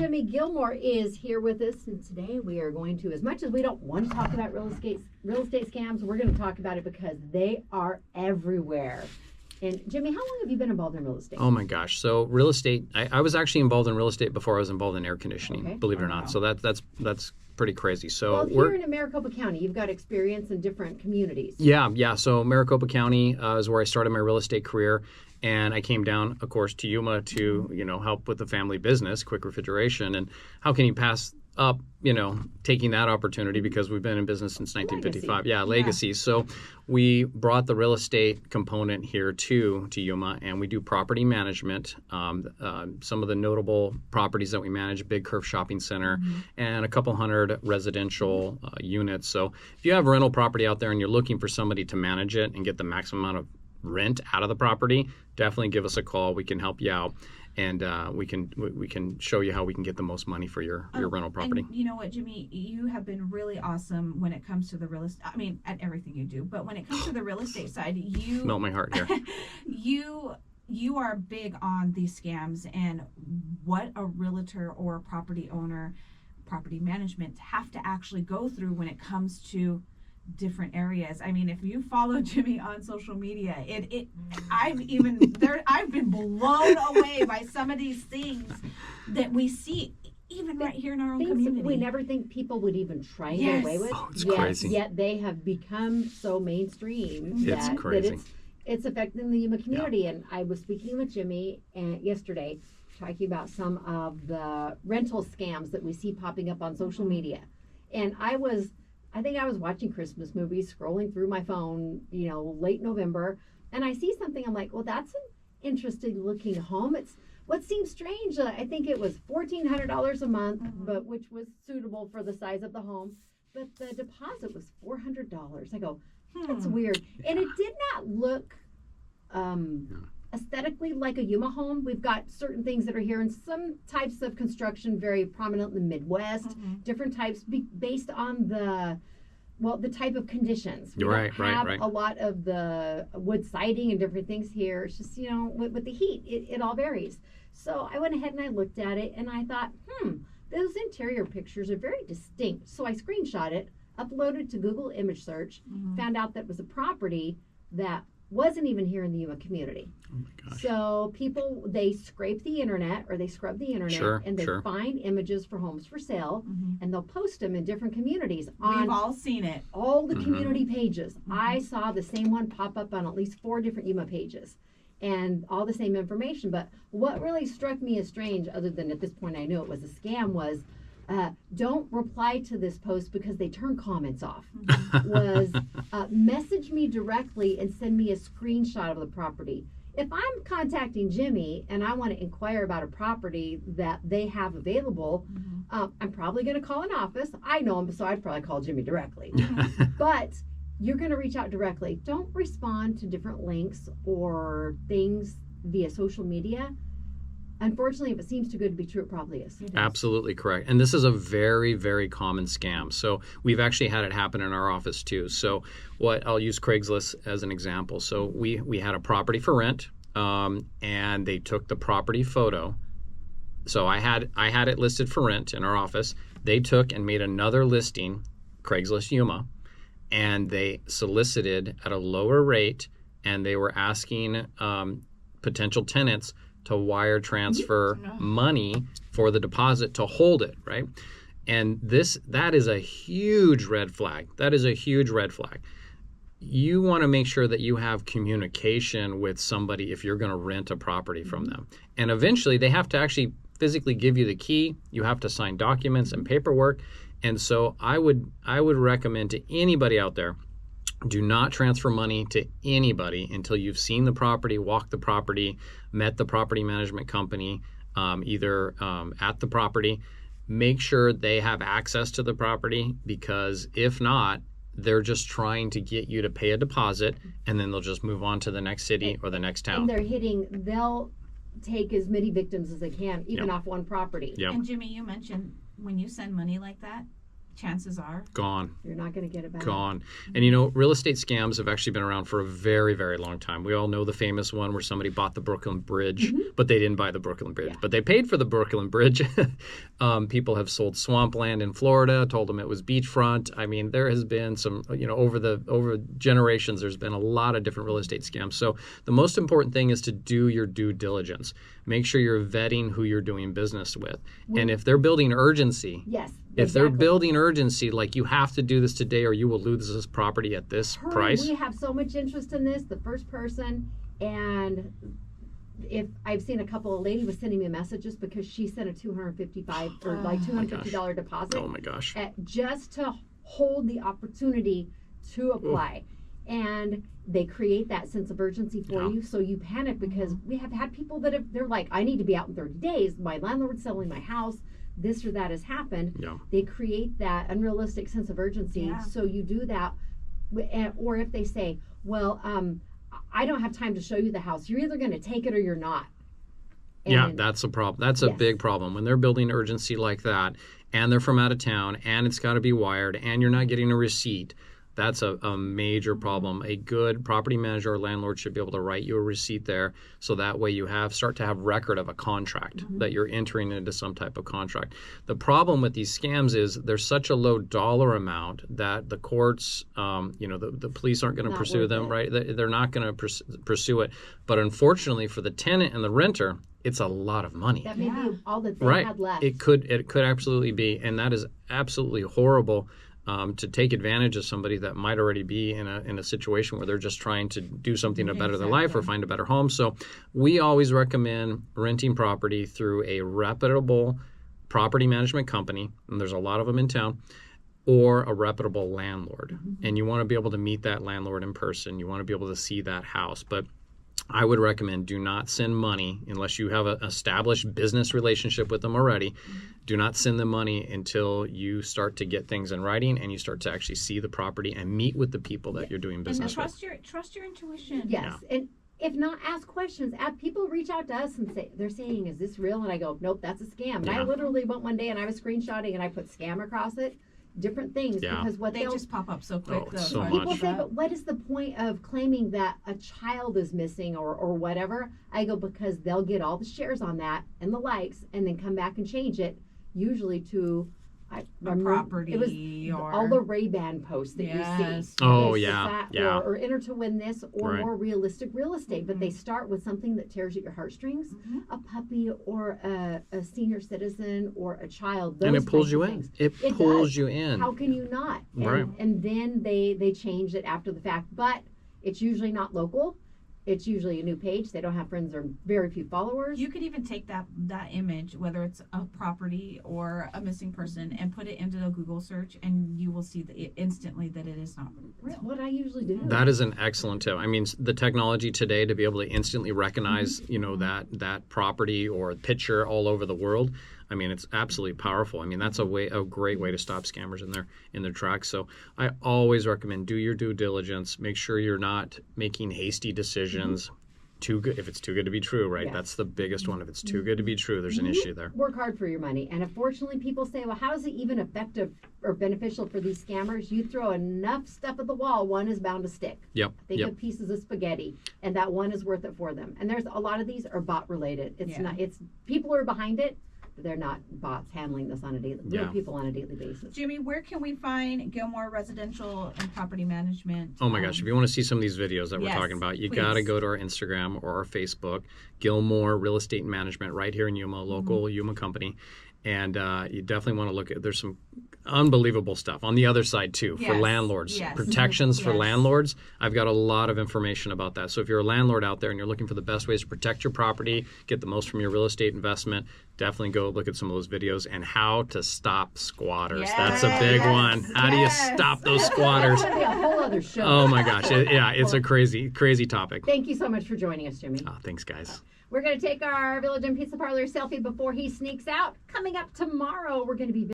Jimmy Gilmore is here with us, and today we are going to, as much as we don't want to talk about real estate scams, we're going to talk about it because they are everywhere. And Jimmy, how long have you been involved in real estate? Oh my gosh. So real estate, I was actually involved in real estate before I was involved in air conditioning, believe it or not. So that's pretty crazy. So well, here in Maricopa County, you've got experience in different communities. Yeah. So Maricopa County is where I started my real estate career. And I came down, of course, to Yuma to, help with the family business, Quick Refrigeration. And how can you pass up, taking that opportunity because we've been in business since 1955. Legacy. Yeah. So we brought the real estate component here to Yuma, and we do property management. Some of the notable properties that we manage, Big Curve Shopping Center, and a couple hundred residential units. So if you have a rental property out there and you're looking for somebody to manage it and get the maximum amount of rent out of the property, definitely give us a call. We can help you out, and we can show you how we can get the most money for your rental property. And you know what, Jimmy, you have been really awesome when it comes to the real estate. I mean, at everything you do, but when it comes to the real estate side, you melt my heart here. You are big on these scams and what a realtor or a property owner, property management have to actually go through when it comes to different areas. I mean, if you follow Jimmy on social media, I've been blown away by some of these things that we see even right here in our own community. We never think people would even try and get away with. Oh, it's crazy. Yet they have become so mainstream that it's affecting the Yuma community. Yeah. And I was speaking with Jimmy yesterday, talking about some of the rental scams that we see popping up on social media. And I think I was watching Christmas movies, scrolling through my phone, late November, and I see something. I'm like, well, that's an interesting looking home. It's what seems strange. I think it was $1,400 a month, but which was suitable for the size of the home. But the deposit was $400. I go, that's weird. And it did not look aesthetically like a Yuma home. We've got certain things that are here, and some types of construction very prominent in the Midwest, different types based on the type of conditions. We don't have a lot of the wood siding and different things here. It's just, with the heat, it all varies. So I went ahead and I looked at it and I thought, those interior pictures are very distinct. So I screenshot it, uploaded to Google image search, found out that it was a property that wasn't even here in the Yuma community. Oh my gosh. So people, they scrape the internet or they scrub the internet and they find images for homes for sale and they'll post them in different communities. We've all seen it. All the community pages. I saw the same one pop up on at least 4 different Yuma pages and all the same information. But what really struck me as strange, other than at this point I knew it was a scam, was don't reply to this post because they turn comments off. Was message me directly and send me a screenshot of the property. If I'm contacting Jimmy and I want to inquire about a property that they have available, I'm probably going to call an office. I know him, so I'd probably call Jimmy directly. But you're going to reach out directly. Don't respond to different links or things via social media. Unfortunately, if it seems too good to be true, it probably is. Absolutely correct. And this is a very, very common scam. So we've actually had it happen in our office too. So I'll use Craigslist as an example. So we had a property for rent, and they took the property photo. So I had it listed for rent in our office. They took and made another listing, Craigslist Yuma, and they solicited at a lower rate, and they were asking potential tenants to wire transfer money for the deposit to hold it, right? And that is a huge red flag. That is a huge red flag. You want to make sure that you have communication with somebody if you're going to rent a property from them. And eventually they have to actually physically give you the key. You have to sign documents and paperwork. And so I would recommend to anybody out there, do not transfer money to anybody until you've seen the property, walked the property, met the property management company, either at the property. Make sure they have access to the property, because if not, they're just trying to get you to pay a deposit, and then they'll just move on to the next city or the next town. And they'll take as many victims as they can, even off one property. Yep. And Jimmy, you mentioned when you send money like that, chances are Gone. You're not going to get it back. Gone. And you know, real estate scams have actually been around for a very, very long time. We all know the famous one where somebody bought the Brooklyn Bridge, but they didn't buy the Brooklyn Bridge. Yeah. But they paid for the Brooklyn Bridge. People have sold swampland in Florida, told them it was beachfront. I mean, there has been some, you know, over generations, there's been a lot of different real estate scams. So the most important thing is to do your due diligence. Make sure you're vetting who you're doing business with. And if they're building urgency, Yes. if they're exactly. building urgency, like you have to do this today or you will lose this property at this Hurry, price. we have so much interest in this, the first person, and if I've seen a couple of lady was sending me messages because she sent a $255 or like $250 deposit Oh my gosh. just to hold the opportunity to apply. And they create that sense of urgency for Yeah. you, so you panic because we have had people that they're like, I need to be out in 30 days. My landlord's selling my house. This or that has happened. Yeah. They create that unrealistic sense of urgency. Yeah. So you do that, or if they say, well, I don't have time to show you the house. You're either going to take it or you're not. Yeah, And- that's a problem. That's a Yes. big problem when they're building urgency like that and they're from out of town and it's got to be wired and you're not getting a receipt. That's a major problem. A good property manager or landlord should be able to write you a receipt there, so that way you start to have record of a contract, that you're entering into some type of contract. The problem with these scams is there's such a low dollar amount that the courts, the police aren't going to Not pursue worth them, it. right? They're not going to pursue it. But unfortunately for the tenant and the renter, it's a lot of money. that may Yeah. be all that they Right. had left. It could absolutely be, and that is absolutely horrible. To take advantage of somebody that might already be in a situation where they're just trying to do something to better their life or Exactly. find a better home. So we always recommend renting property through a reputable property management company, and there's a lot of them in town, or a reputable landlord. And you want to be able to meet that landlord in person. You want to be able to see that house. But I would recommend do not send money unless you have an established business relationship with them already. Do not send them money until you start to get things in writing and you start to actually see the property and meet with the people that you're doing and business with. trust your intuition. Yes, and if not, ask questions. People reach out to us and say they're saying, "Is this real?" And I go, "Nope, that's a scam." And I Yeah. literally went one day and I was screenshotting and I put scam across it, different things Yeah. because what They they'll just pop up so quick. Oh, though, so I much. people love say, that. but what is the point of claiming that a child is missing or whatever? I go, because they'll get all the shares on that and the likes and then come back and change it, usually to A remember- property it was or all the Ray-Ban posts that you Yes. see. Oh, This, yeah, that, yeah. Or enter to win this or Right. more realistic real estate. But they start with something that tears at your heartstrings, Mhm. a puppy or a senior citizen or a child. And those it pulls types you of in. things. It It pulls does. you in. How can you not? And, Right. and then they change it after the fact. But it's usually not local. It's usually a new page. They don't have friends or very few followers. You could even take that image, whether it's a property or a missing person, and put it into a Google search, and you will see instantly that it is not real. That's what I usually do. That is an excellent tip. I mean, the technology today to be able to instantly recognize, that property or picture all over the world. I mean, it's absolutely powerful. I mean, that's a great way to stop scammers in their tracks. So I always recommend do your due diligence. Make sure you're not making hasty decisions. Too good if it's too good to be true, right? Yes. That's the biggest one. If it's too good to be true, there's an issue there. Work hard for your money. And unfortunately, people say, well, how is it even effective or beneficial for these scammers? You throw enough stuff at the wall, one is bound to stick. Yep. Think Yep. of pieces of spaghetti, and that one is worth it for them. And there's a lot of these are bot related. It's Yeah. not. It's people are behind it, but they're not bots handling this on a daily. Real Yeah. people on a daily basis. Jimmy, where can we find Gilmore Residential and Property Management? Oh my gosh, if you want to see some of these videos that we're yes, talking about, you please. got to go to our Instagram or our Facebook, Gilmore Real Estate and Management, right here in Yuma, local Yuma company. And you definitely want to look at, there's some unbelievable stuff on the other side too for Yes, landlords. yes. Protections for Yes. landlords. I've got a lot of information about that. So if you're a landlord out there and you're looking for the best ways to protect your property, get the most from your real estate investment, definitely go look at some of those videos and how to stop squatters. That's a big Yes, one. How do you yes. stop those squatters? That'll be a whole other show. Oh my gosh. It's a crazy topic. Thank you so much for joining us, Jimmy. Thanks, guys. We're going to take our Village and Pizza Parlor selfie before he sneaks out. Coming up tomorrow, we're going to be